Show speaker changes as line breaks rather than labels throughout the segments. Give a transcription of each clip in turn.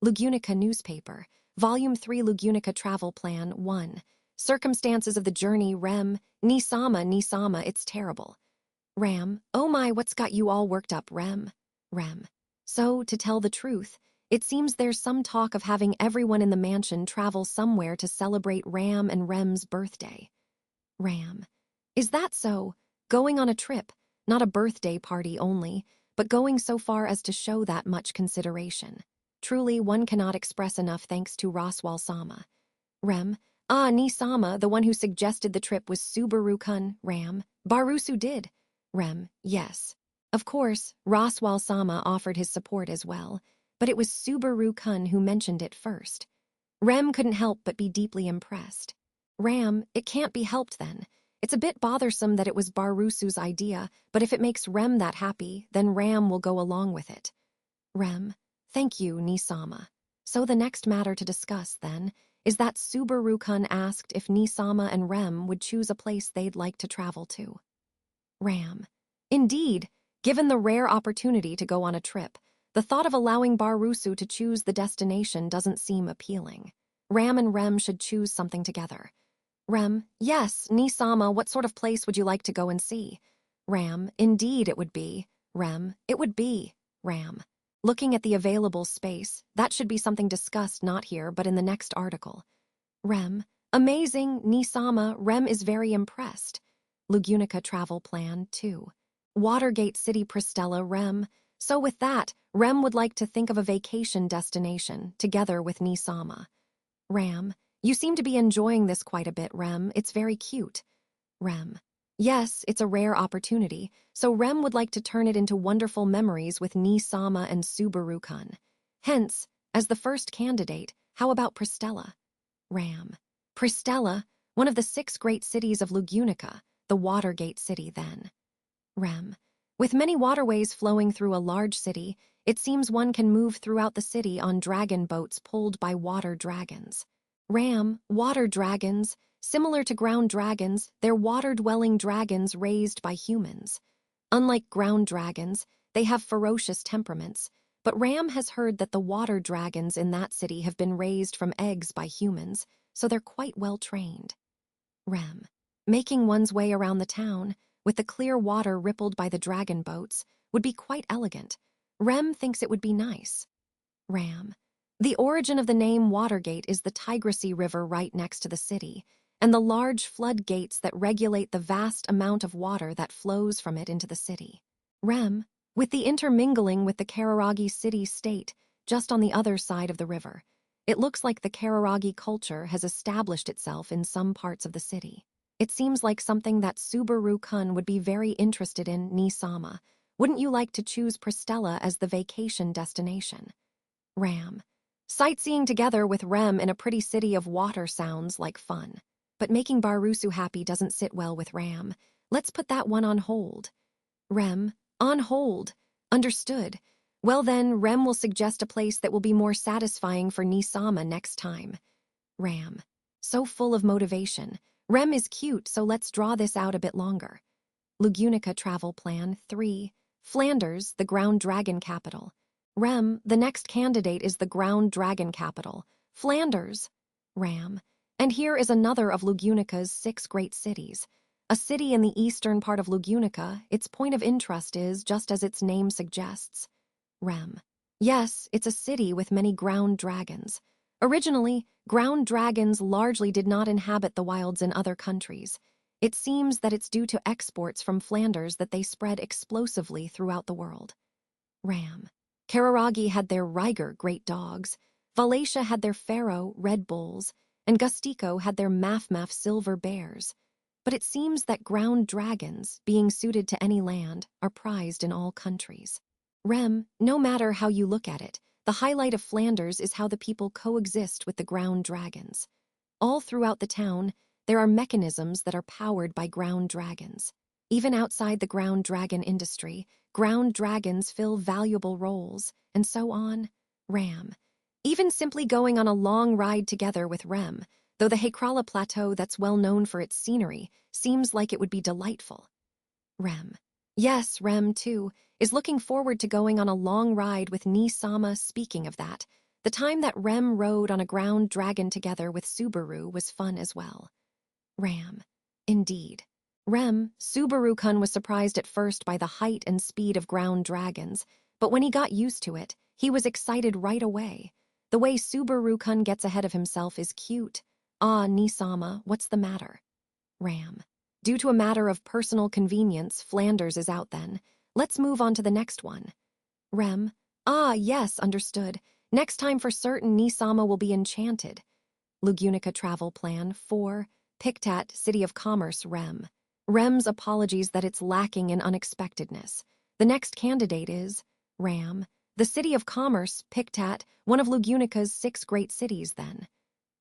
Lugunica Newspaper, Volume 3 Lugunica Travel Plan 1. Circumstances of the journey Rem, Nisama, it's terrible. Ram, oh my, what's got you all worked up, Rem? Rem. So, to tell the truth, it seems there's some talk of having everyone in the mansion travel somewhere to celebrate Ram and Rem's birthday. Ram. Is that so? Going on a trip, not a birthday party only, but going so far as to show that much consideration. Truly, one cannot express enough thanks to Roswal-sama. Rem. Ah, Ni-sama, the one who suggested the trip was Subaru-kun, Ram. Barusu did. Rem. Yes. Of course, Roswal-sama offered his support as well, but it was Subaru-kun who mentioned it first. Rem couldn't help but be deeply impressed. Ram, it can't be helped then. It's a bit bothersome that it was Barusu's idea, but if it makes Rem that happy, then Ram will go along with it. Rem. Thank you, Nisama. So the next matter to discuss, then, is that Subaru-kun asked if Nisama and Rem would choose a place they'd like to travel to. Ram. Indeed, given the rare opportunity to go on a trip, the thought of allowing Barusu to choose the destination doesn't seem appealing. Ram and Rem should choose something together. Rem. Yes, Nisama, what sort of place would you like to go and see? Ram. Indeed, it would be. Rem. It would be. Ram. Looking at the available space, that should be something discussed not here but in the next article. Rem. Amazing, Nisama, Rem is very impressed. Lugunica Travel Plan 2. Watergate City Pristella Rem. So with that, Rem would like to think of a vacation destination, together with Nisama. Ram. You seem to be enjoying this quite a bit, Rem. It's very cute. Rem. Yes, it's a rare opportunity, so Rem would like to turn it into wonderful memories with Ni-sama and Subaru-kun. Hence, as the first candidate, how about Pristella? Ram. Pristella, one of the 6 great cities of Lugunica, the Watergate City then. Rem. With many waterways flowing through a large city, it seems one can move throughout the city on dragon boats pulled by water dragons. Ram, water dragons. Similar to ground dragons, they're water-dwelling dragons raised by humans. Unlike ground dragons, they have ferocious temperaments, but Ram has heard that the water dragons in that city have been raised from eggs by humans, so they're quite well trained. Rem. Making one's way around the town, with the clear water rippled by the dragon boats, would be quite elegant. Rem thinks it would be nice. Ram. The origin of the name Watergate is the Tigressy River right next to the city, and the large floodgates that regulate the vast amount of water that flows from it into the city. Rem. With the intermingling with the Kararagi city-state, just on the other side of the river, it looks like the Kararagi culture has established itself in some parts of the city. It seems like something that Subaru-kun would be very interested in, Ni-sama. Wouldn't you like to choose Pristella as the vacation destination? Ram. Sightseeing together with Rem in a pretty city of water sounds like fun. But making Barusu happy doesn't sit well with Ram. Let's put that one on hold. Rem. On hold. Understood. Well then, Rem will suggest a place that will be more satisfying for Nisama next time. Ram. So full of motivation. Rem is cute, so let's draw this out a bit longer. Lugunica Travel Plan 3. Flanders, the ground dragon capital. Rem, the next candidate is the ground dragon capital. Flanders. Ram. And here is another of Lugunica's 6 great cities. A city in the eastern part of Lugunica, its point of interest is just as its name suggests. Rem. Yes, it's a city with many ground dragons. Originally, ground dragons largely did not inhabit the wilds in other countries. It seems that it's due to exports from Flanders that they spread explosively throughout the world. Ram. Kararagi had their Riger great dogs, Valatia had their Pharaoh red bulls, and Gustico had their Maf silver bears. But it seems that ground dragons, being suited to any land, are prized in all countries. Rem, no matter how you look at it, the highlight of Flanders is how the people coexist with the ground dragons. All throughout the town, there are mechanisms that are powered by ground dragons. Even outside the ground dragon industry, ground dragons fill valuable roles, and so on. Ram. Even simply going on a long ride together with Rem, though the Hekrala Plateau that's well known for its scenery seems like it would be delightful. Rem. Yes, Rem, too, is looking forward to going on a long ride with Ni-sama. Speaking of that, The time that Rem rode on a ground dragon together with Subaru was fun as well. Ram. Indeed. Subaru-kun was surprised at first by the height and speed of ground dragons, but when he got used to it, he was excited right away. The way Subaru-kun gets ahead of himself is cute. Ah, Nisama, what's the matter? Ram. Due to a matter of personal convenience, Flanders is out then. Let's move on to the next one. Rem. Ah, yes, understood. Next time for certain Nisama will be enchanted. Lugunica Travel Plan 4. Pictat, City of Commerce, Rem. Rem's apologies that it's lacking in unexpectedness. The next candidate is Ram. The City of Commerce, Pictat, one of Lugunica's 6 great cities then.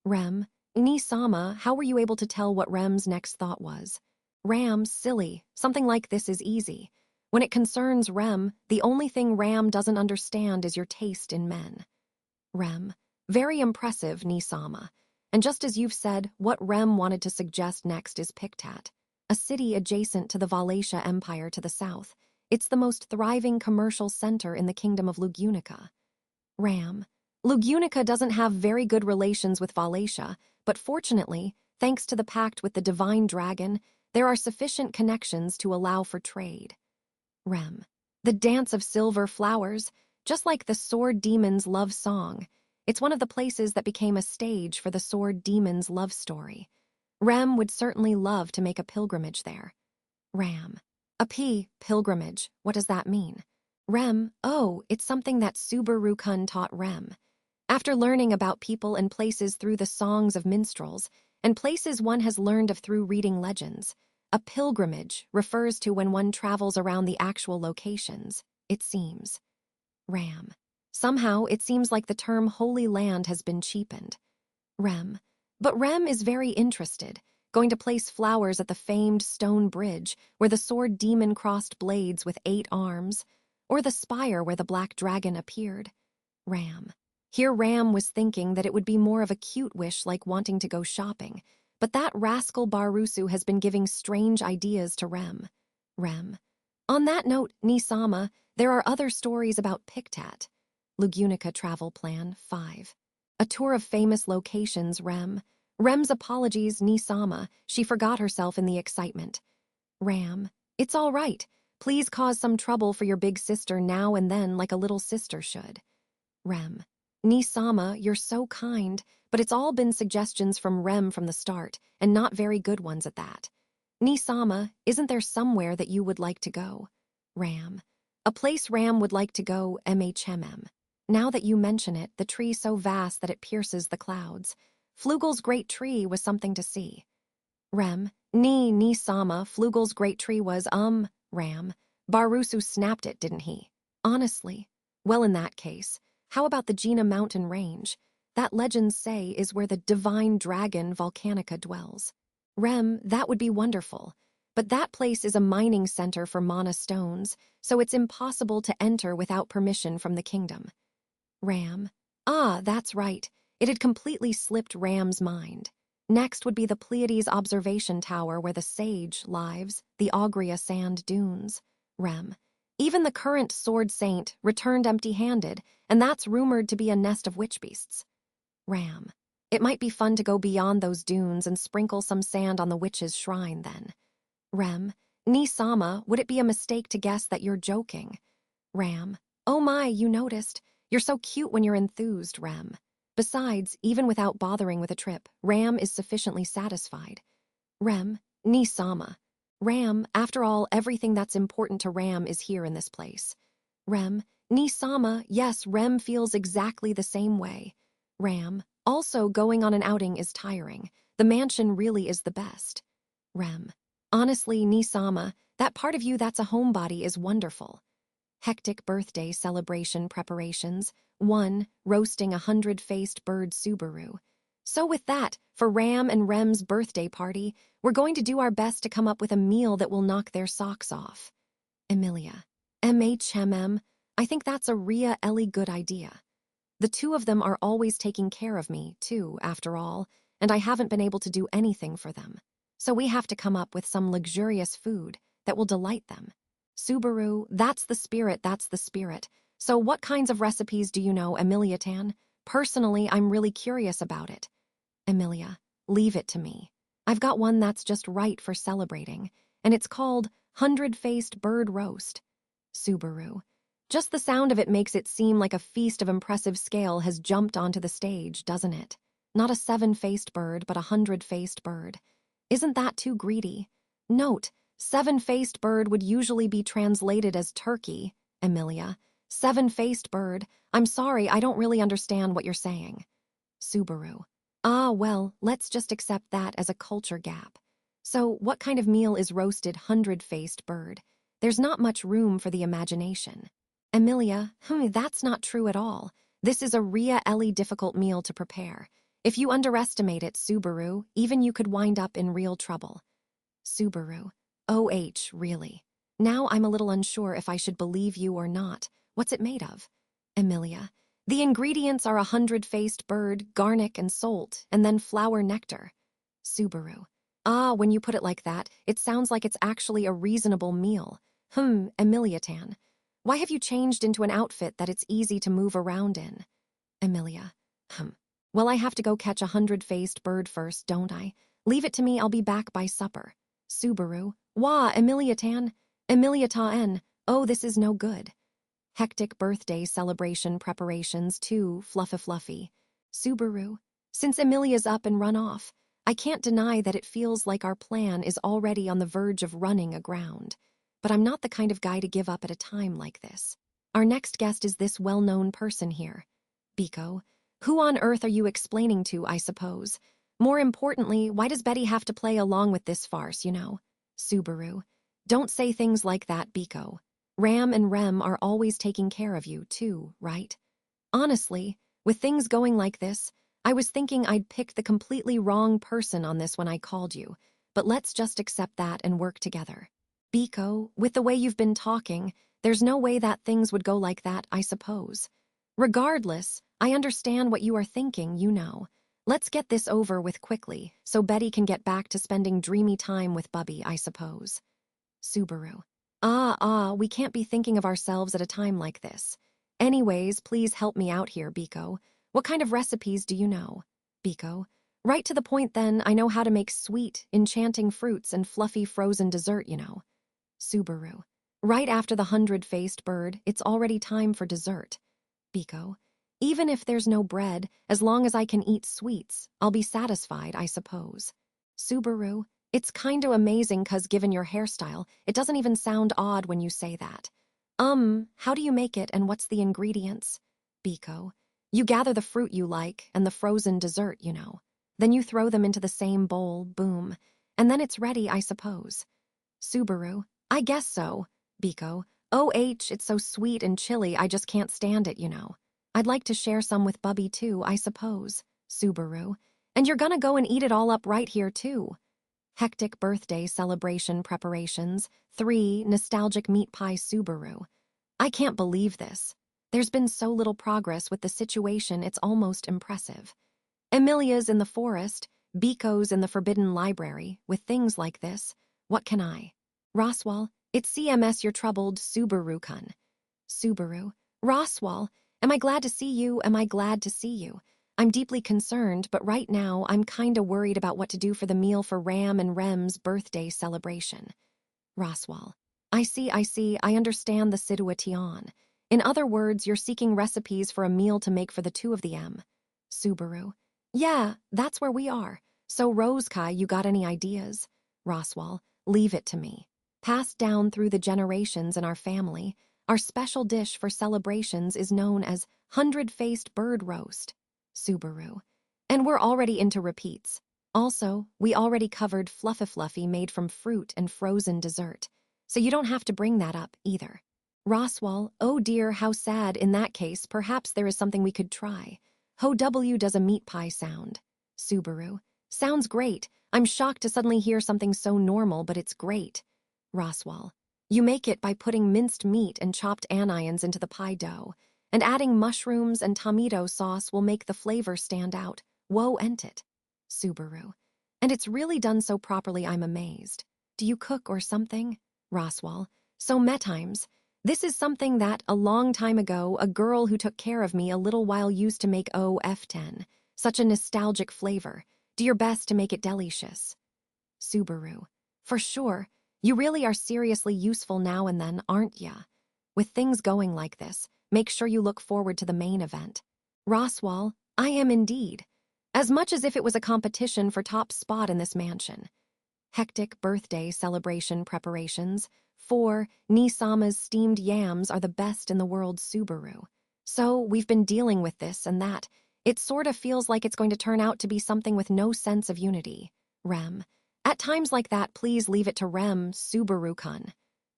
Rem. Nisama, how were you able to tell what Rem's next thought was? Ram, silly. Something like this is easy. When it concerns Rem, the only thing Ram doesn't understand is your taste in men. Rem. Very impressive, Nisama. And just as you've said, what Rem wanted to suggest next is Pictat, a city adjacent to the Valatia Empire to the south. It's the most thriving commercial center in the kingdom of Lugunica. Ram. Lugunica doesn't have very good relations with Valatia, but fortunately, thanks to the pact with the divine dragon, there are sufficient connections to allow for trade. Rem. The Dance of Silver Flowers, just like the Sword Demon's love song. It's one of the places that became a stage for the Sword Demon's love story. Rem would certainly love to make a pilgrimage there. Ram. Pilgrimage, what does that mean? Rem. Oh, it's something that Subaru-kun taught Rem. After learning about people and places through the songs of minstrels, and places one has learned of through reading legends, a pilgrimage refers to when one travels around the actual locations, it seems. Ram. Somehow, it seems like the term Holy Land has been cheapened. Rem. But Rem is very interested, going to place flowers at the famed stone bridge where the sword demon crossed blades with 8 arms, or the spire where the black dragon appeared. Ram. Here Ram was thinking that it would be more of a cute wish like wanting to go shopping, but that rascal Barusu has been giving strange ideas to Rem. Rem. On that note, Nisama, there are other stories about Pictat. Lugunica Travel Plan 5. A tour of famous locations, Rem. Rem's apologies, Nisama. She forgot herself in the excitement. Ram. It's all right. Please cause some trouble for your big sister now and then like a little sister should. Rem. Nisama, you're so kind, but it's all been suggestions from Rem from the start, and not very good ones at that. Nisama, isn't there somewhere that you would like to go? Ram. A place Ram would like to go, MHMM. Now that you mention it, the tree so vast that it pierces the clouds. Flugel's great tree was something to see. Rem. Nisama, Flugel's great tree was, Ram. Barusu snapped it, didn't he? Honestly. Well, in that case, how about the Gina mountain range? That legends say is where the divine dragon Volcanica dwells. Rem, that would be wonderful. But that place is a mining center for mana stones, so it's impossible to enter without permission from the kingdom. Ram. Ah, that's right. It had completely slipped Ram's mind. Next would be the Pleiades observation tower where the sage lives, the Augria sand dunes. Rem. Even the current sword saint returned empty-handed, and that's rumored to be a nest of witch beasts. Ram. It might be fun to go beyond those dunes and sprinkle some sand on the witch's shrine then. Rem. Nisama, would it be a mistake to guess that you're joking? Ram. Oh my, you noticed. You're so cute when you're enthused, Rem. Besides, even without bothering with a trip, Ram is sufficiently satisfied. Rem. Nisama. Ram, after all, everything that's important to Ram is here in this place. Rem. Nisama, yes, Rem feels exactly the same way. Ram. Also, going on an outing is tiring. The mansion really is the best. Rem. Honestly, Nisama, that part of you that's a homebody is wonderful. Hectic birthday celebration preparations. 1. Roasting 100-faced bird Subaru. So with that, for Ram and Rem's birthday party, we're going to do our best to come up with a meal that will knock their socks off. Emilia. MHMM. I think that's a really good idea. The 2 of them are always taking care of me, too, after all, and I haven't been able to do anything for them. So we have to come up with some luxurious food that will delight them. Subaru, that's the spirit, that's the spirit. So what kinds of recipes do you know, Emilia-tan? Personally, I'm really curious about it. Emilia, leave it to me. I've got one that's just right for celebrating, and it's called Hundred-Faced Bird Roast. Subaru. Just the sound of it makes it seem like a feast of impressive scale has jumped onto the stage, doesn't it? Not a seven-faced bird, but a hundred-faced bird. Isn't that too greedy? Note, seven-faced bird would usually be translated as turkey, Emilia. Seven-faced bird. I'm sorry, I don't really understand what you're saying. Subaru. Ah, well, let's just accept that as a culture gap. So, what kind of meal is roasted hundred-faced bird? There's not much room for the imagination. Emilia, that's not true at all. This is a really difficult meal to prepare. If you underestimate it, Subaru, even you could wind up in real trouble. Subaru. OH, really? Now I'm a little unsure if I should believe you or not. What's it made of? Emilia. The ingredients are a hundred-faced bird, garlic and salt, and then flower nectar. Subaru. Ah, when you put it like that, it sounds like it's actually a reasonable meal. Emilia-tan. Why have you changed into an outfit that it's easy to move around in? Emilia. Well, I have to go catch a hundred-faced bird first, don't I? Leave it to me, I'll be back by supper. Subaru. Wah, Emilia-tan. Emilia-ta-en. Oh, this is no good. Hectic birthday celebration preparations too, fluffy. Subaru. Since Emilia's up and run off, I can't deny that it feels like our plan is already on the verge of running aground. But I'm not the kind of guy to give up at a time like this. Our next guest is this well-known person here. Biko. Who on earth are you explaining to, I suppose? More importantly, why does Betty have to play along with this farce, you know? Subaru. Don't say things like that, Biko. Ram and Rem are always taking care of you, too, right? Honestly, with things going like this, I was thinking I'd picked the completely wrong person on this when I called you, but let's just accept that and work together. Biko, with the way you've been talking, there's no way that things would go like that, I suppose. Regardless, I understand what you are thinking, you know. Let's get this over with quickly, so Betty can get back to spending dreamy time with Bubby, I suppose. Subaru. We can't be thinking of ourselves at a time like this. Anyways, please help me out here, Biko. What kind of recipes do you know? Biko. Right to the point then, I know how to make sweet, enchanting fruits and fluffy frozen dessert, you know. Subaru. Right after the hundred-faced bird, it's already time for dessert. Biko. Even if there's no bread, as long as I can eat sweets, I'll be satisfied, I suppose. Subaru. It's kinda amazing 'cause given your hairstyle, it doesn't even sound odd when you say that. How do you make it and what's the ingredients? Biko. You gather the fruit you like and the frozen dessert, you know. Then you throw them into the same bowl, boom. And then it's ready, I suppose. Subaru. I guess so. Biko. OH, it's so sweet and chilly, I just can't stand it, you know. I'd like to share some with Bubby too, I suppose. Subaru. And you're gonna go and eat it all up right here too. Hectic birthday celebration preparations. 3. Nostalgic meat pie Subaru. I can't believe this. There's been so little progress with the situation, it's almost impressive. Emilia's in the forest, Biko's in the forbidden library. With things like this, what can I? Roswal, it's CMS you're troubled, Subaru-kun. Subaru. Roswal, am I glad to see you? Am I glad to see you? I'm deeply concerned, but right now I'm kinda worried about what to do for the meal for Ram and Rem's birthday celebration. Roswal. I see, I understand the situation. In other words, you're seeking recipes for a meal to make for the two of them. Subaru. Yeah, that's where we are. So Rose-kai, you got any ideas? Roswal. Leave it to me. Passed down through the generations in our family, our special dish for celebrations is known as hundred-faced bird roast. Subaru. And we're already into repeats. Also, we already covered Fluffy made from fruit and frozen dessert. So you don't have to bring that up, either. Roswal, oh dear, how sad. In that case, perhaps there is something we could try. Ho W does a meat pie sound. Subaru. Sounds great. I'm shocked to suddenly hear something so normal, but it's great. Roswal. You make it by putting minced meat and chopped onions into the pie dough, and adding mushrooms and tomato sauce will make the flavor stand out. Whoa, ain't it? Subaru. And it's really done so properly, I'm amazed. Do you cook or something? Roswal. So metimes. This is something that, a long time ago, a girl who took care of me a little while used to make OF10. Such a nostalgic flavor. Do your best to make it delicious. Subaru. For sure. You really are seriously useful now and then, aren't ya? With things going like this, make sure you look forward to the main event. Roswell, I am indeed. As much as if it was a competition for top spot in this mansion. Hectic birthday celebration preparations. 4. Nisama's steamed yams are the best in the world, Subaru. So, we've been dealing with this and that. It sort of feels like it's going to turn out to be something with no sense of unity. Rem. At times like that, please leave it to Rem, Subaru-kun.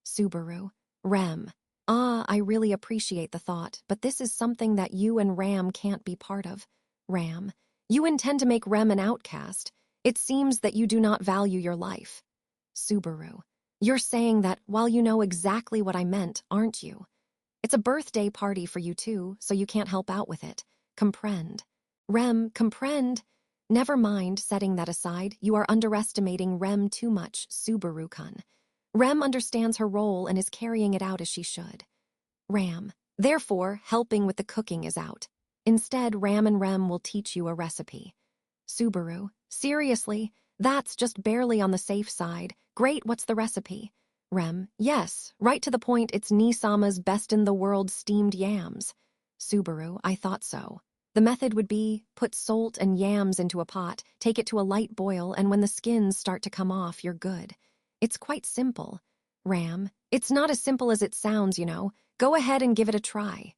Subaru. Rem. I really appreciate the thought, but this is something that you and Ram can't be part of. Ram. You intend to make Rem an outcast. It seems that you do not value your life. Subaru. You're saying that while you know exactly what I meant, aren't you? It's a birthday party for you too, so you can't help out with it. Comprend. Rem, comprend. Never mind, setting that aside, you are underestimating Rem too much, Subaru-kun. Rem understands her role and is carrying it out as she should. Ram. Therefore, helping with the cooking is out. Instead, Ram and Rem will teach you a recipe. Subaru. Seriously? That's just barely on the safe side. Great, what's the recipe? Rem. Yes, right to the point, it's Nisama's best-in-the-world steamed yams. Subaru. I thought so. The method would be, put salt and yams into a pot, take it to a light boil, and when the skins start to come off, you're good. It's quite simple. Ram. It's not as simple as it sounds, you know. Go ahead and give it a try.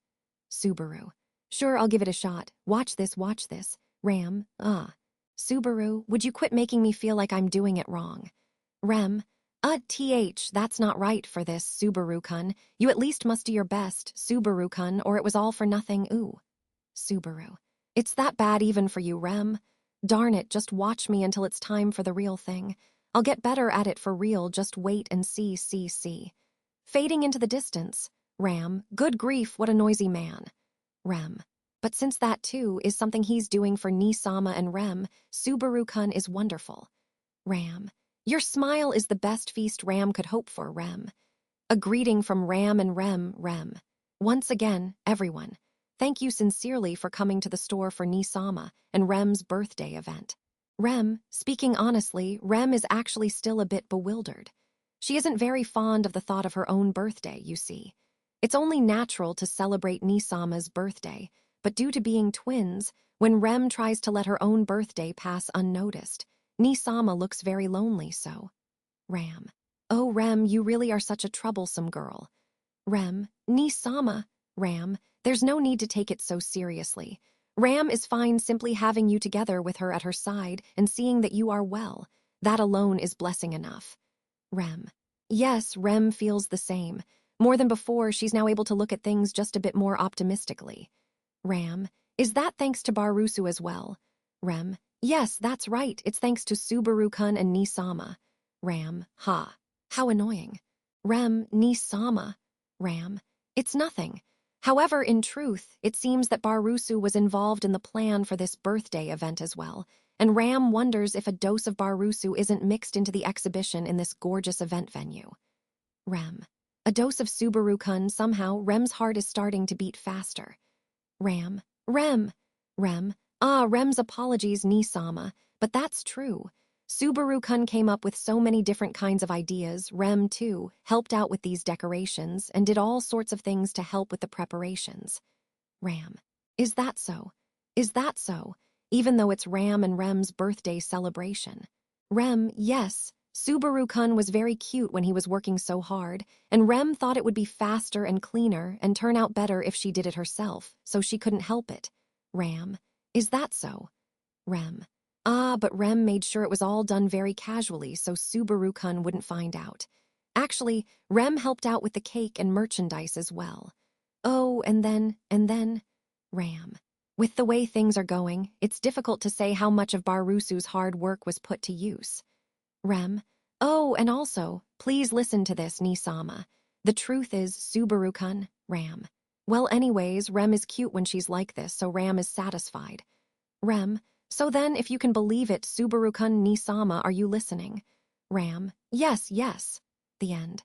Subaru. Sure, I'll give it a shot. Watch this, watch this. Ram. Subaru, would you quit making me feel like I'm doing it wrong? Rem. That's not right for this, Subaru-kun. You at least must do your best, Subaru-kun, or it was all for nothing, ooh. Subaru. It's that bad even for you, Rem. Darn it, just watch me until it's time for the real thing. I'll get better at it for real, just wait and see. Fading into the distance. Ram. Good grief, what a noisy man. Rem. But since that, too, is something he's doing for Nisama and Rem, Subaru-kun is wonderful. Ram. Your smile is the best feast Ram could hope for, Rem. A greeting from Ram and Rem. Once again, everyone, thank you sincerely for coming to the store for Nisama and Rem's birthday event. Rem, speaking honestly, Rem is actually still a bit bewildered. She isn't very fond of the thought of her own birthday, you see. It's only natural to celebrate Nisama's birthday, but due to being twins, when Rem tries to let her own birthday pass unnoticed, Nisama looks very lonely, so. Ram. Oh, Rem, you really are such a troublesome girl. Rem. Nisama. Ram. There's no need to take it so seriously. Ram is fine simply having you together with her at her side and seeing that you are well. That alone is blessing enough. Rem. Yes, Rem feels the same. More than before, she's now able to look at things just a bit more optimistically. Ram. Is that thanks to Barusu as well? Rem. Yes, that's right. It's thanks to Subaru-kun and Nisama. Ram. Ha. How annoying. Rem. Nisama. Ram. It's nothing. However, in truth, it seems that Barusu was involved in the plan for this birthday event as well, and Ram wonders if a dose of Barusu isn't mixed into the exhibition in this gorgeous event venue. Rem. A dose of Subaru-kun, somehow, Rem's heart is starting to beat faster. Ram. Rem. Rem's apologies, Nisama, but that's true. Subaru-kun came up with so many different kinds of ideas. Rem, too, helped out with these decorations and did all sorts of things to help with the preparations. Ram. Is that so? Even though it's Ram and Rem's birthday celebration. Rem. Yes. Subaru-kun was very cute when he was working so hard, and Rem thought it would be faster and cleaner and turn out better if she did it herself, so she couldn't help it. Ram. Is that so? Rem. But Rem made sure it was all done very casually so Subaru-kun wouldn't find out. Actually, Rem helped out with the cake and merchandise as well. Oh, and then, Ram. With the way things are going, it's difficult to say how much of Barusu's hard work was put to use. Rem. Oh, and also, please listen to this, Nisama. The truth is, Subaru-kun, Ram. Well, anyways, Rem is cute when she's like this, so Ram is satisfied. Rem. So then, if you can believe it, Subaru-kun, Nisama, are you listening? Ram. Yes. The end.